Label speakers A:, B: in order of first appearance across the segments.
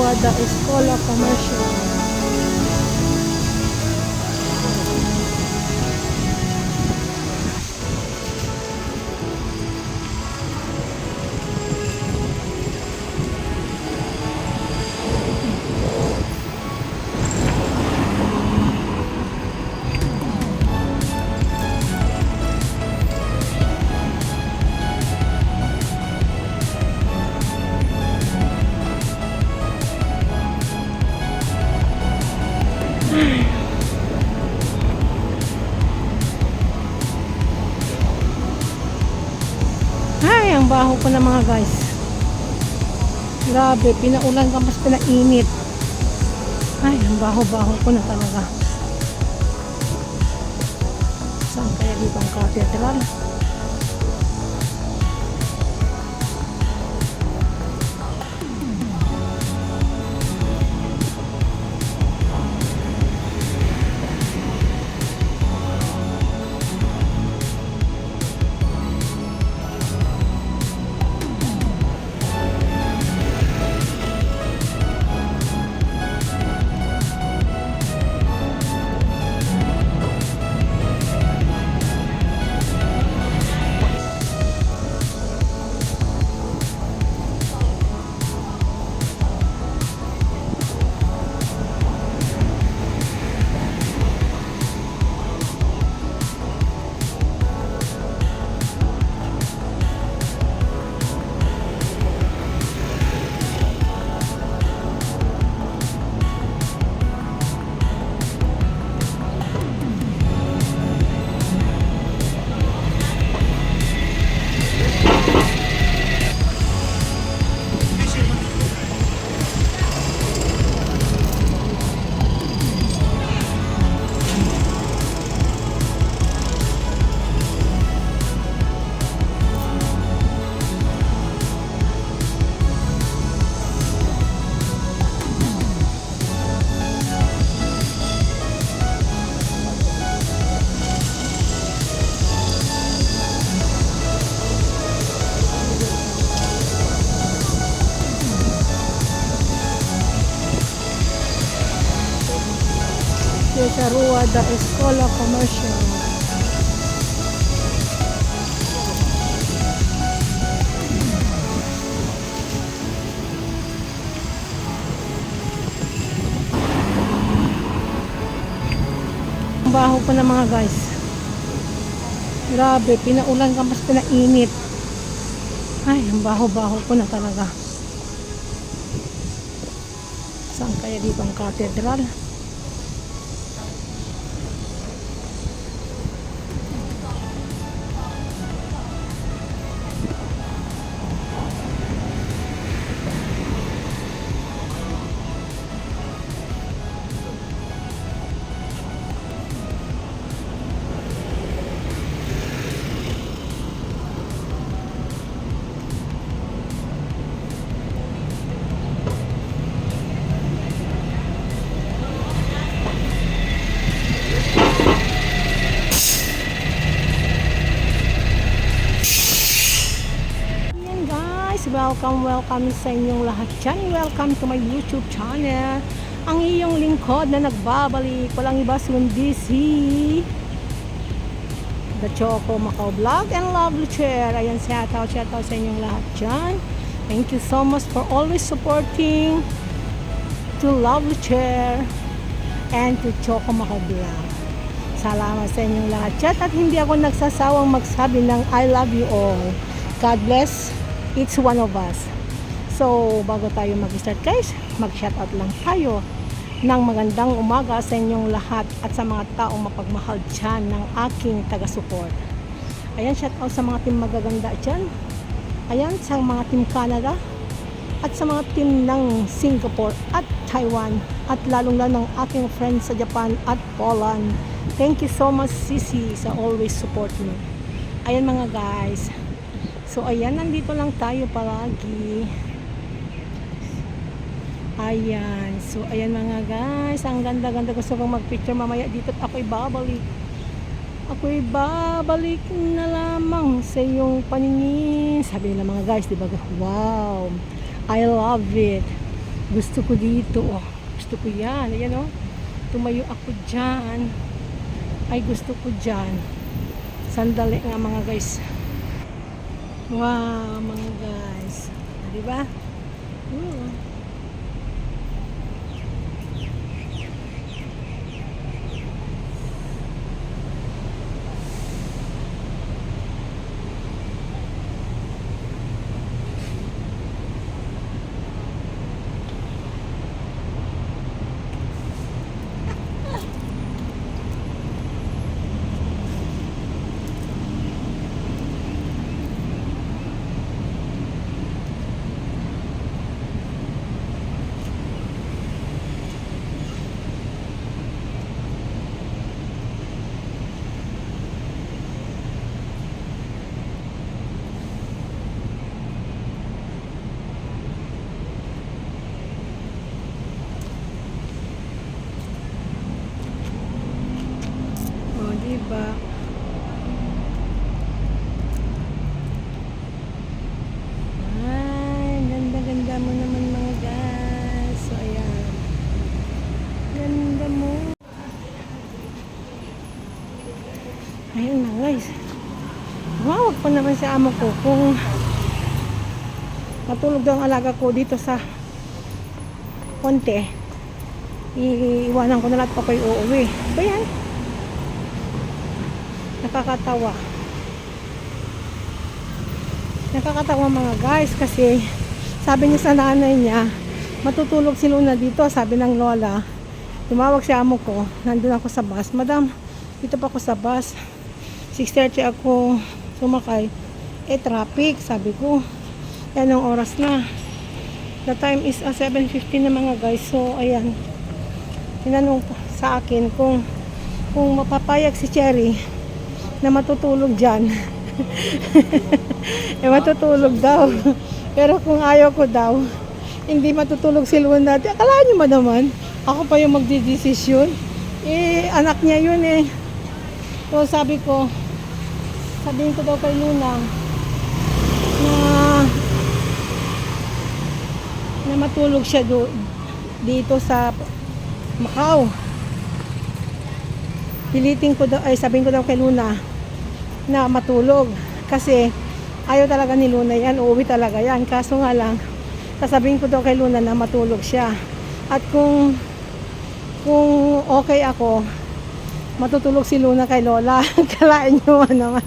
A: Rueda Escola Comercial. Ay, ang baho ko na mga guys. Grabe, pinaulan ka mas pinainit. Ay, ang baho-baho ko na talaga. Saan kaya dito ang cathedral? Sa Rueda Escola Comercial. Ang baho ko na mga guys. Grabe, pinaulan ka mas pinainit. Ay, ang baho-baho ko na talaga. Saan kaya dito ang cathedral? Welcome sa inyong lahat dyan. Welcome to my YouTube channel. Ang iyong lingkod na nagbabalik, walang iba kundi si The Choco Macau Vlog and Lovely Chair. Ayan, shout out sa inyong lahat dyan. Thank you so much for always supporting to Lovely Chair and to Choco Macau Vlog. Salamat sa inyong lahat dyan, at hindi ako nagsasawang magsabi ng I love you all. God bless each one of us. So, bago tayo mag-start guys, mag-shoutout lang tayo ng magandang umaga sa inyong lahat at sa mga taong mapagmahal dyan ng aking taga-support. Ayan, shoutout sa mga team magaganda dyan. Ayan, sa mga team Canada at sa mga team ng Singapore at Taiwan, at lalong-lalo ng aking friends sa Japan at Poland. Thank you so much, Sisi, sa always support me. Ayan mga guys. So ayan, nandito lang tayo palagi. Ayan. So ayan mga guys, ang ganda-ganda. Gusto kong mag-picture mamaya dito at ako'y babalik. Ako'y babalik na lamang sa iyong paningin. Sabi nila mga guys, diba? Wow, I love it. Gusto ko dito, oh. Gusto ko yan. Ayan, oh. Tumayo ako dyan. Ay, gusto ko dyan. Sandali nga mga guys. Wow, mga guys. Diba? Oh, diba? Ay, ganda-ganda mo naman mga guys. So, ayan. Ganda mo. Ayun na guys. Wow, wag pa naman si amo ko kung matulog daw ang alaga ko dito sa konti. Iiwanan ko na lahat pa kayo uuwi. So, yan. Nakakatawa. Nakakatawa mga guys kasi sabi niya sa nanay niya matutulog si Luna dito, sabi ng lola. Tumawag si amo ko, nandun ako sa bus. Madam, dito pa ako sa bus, 6:30 ako sumakay. Traffic, sabi ko. Yan ang oras na. The time is 7:15 na mga guys. So ayan, tinanong sa akin kung mapapayag si Cherry na matutulog dyan. Matutulog daw. Pero kung ayaw ko daw, hindi matutulog si Luna. Akalaan nyo ba naman? Ako pa yung magdidesisyon. Anak niya yun eh. So sabihin ko daw kay Luna na matulog siya dito sa Macau. Sabihin ko daw kay Luna na matulog kasi ayaw talaga ni Luna yan, uuwi talaga yan. Kaso nga lang, sasabihin ko daw kay Luna na matulog siya. At kung okay ako, matutulog si Luna kay Lola. Kalain nyo naman.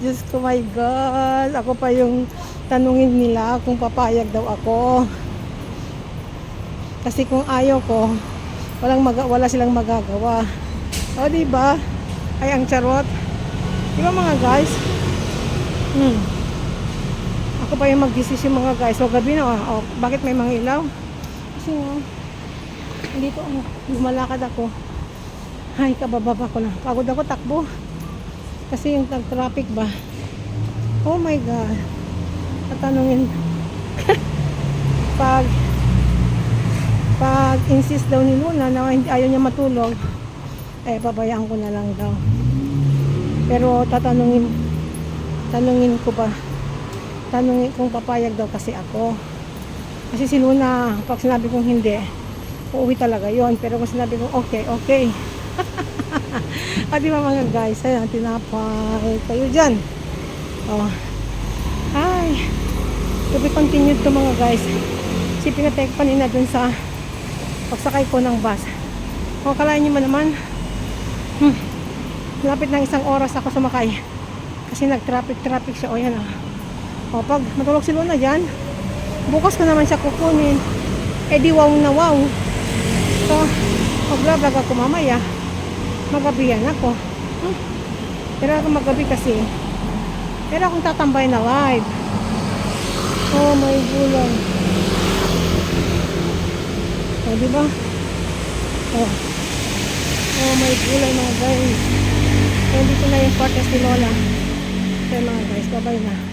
A: Diyos ko, my God. Ako pa yung tanungin nila kung papayag daw ako. Kasi kung ayaw ko, wala silang magagawa. O, diba? Ay, ang charot. Diba mga guys? Ako pa yung mag-desisyon mga guys. So, gabi na. Bakit may mga ilaw? Kasi nga, dito lumalakad ako. Ay, kabababa ko na. Pagod ako takbo. Kasi yung traffic ba? Oh my God. Tatanungin. pag insist daw ni Luna na ayaw niya matulog, pabayaan ko na lang daw. Pero tanungin kung papayag daw kasi ako. Kasi si Luna, pag sinabi kong hindi, uuwi talaga yon. Pero kung sinabi kong okay. Di ba mga guys, ayan, tinapay kayo dyan. Ay, to be continued to mga guys. Si pinatake pa nina dun sa pagsakay ko ng bus. Kalahin nyo man naman, lapit ng 1 oras ako sumakay kasi nag-traffic siya. Yan pag matulog si Luna dyan, bukas ko naman siya kukunin. Di wow na wow. So mag-vlog ako mamaya, magabihan ako. Pero ako magabi kasi pero akong tatambay na live. Oh my gulay. Diba? Oh my gulay mga guys. So dito na yung podcast ni Lola. So mga guys, bye bye na.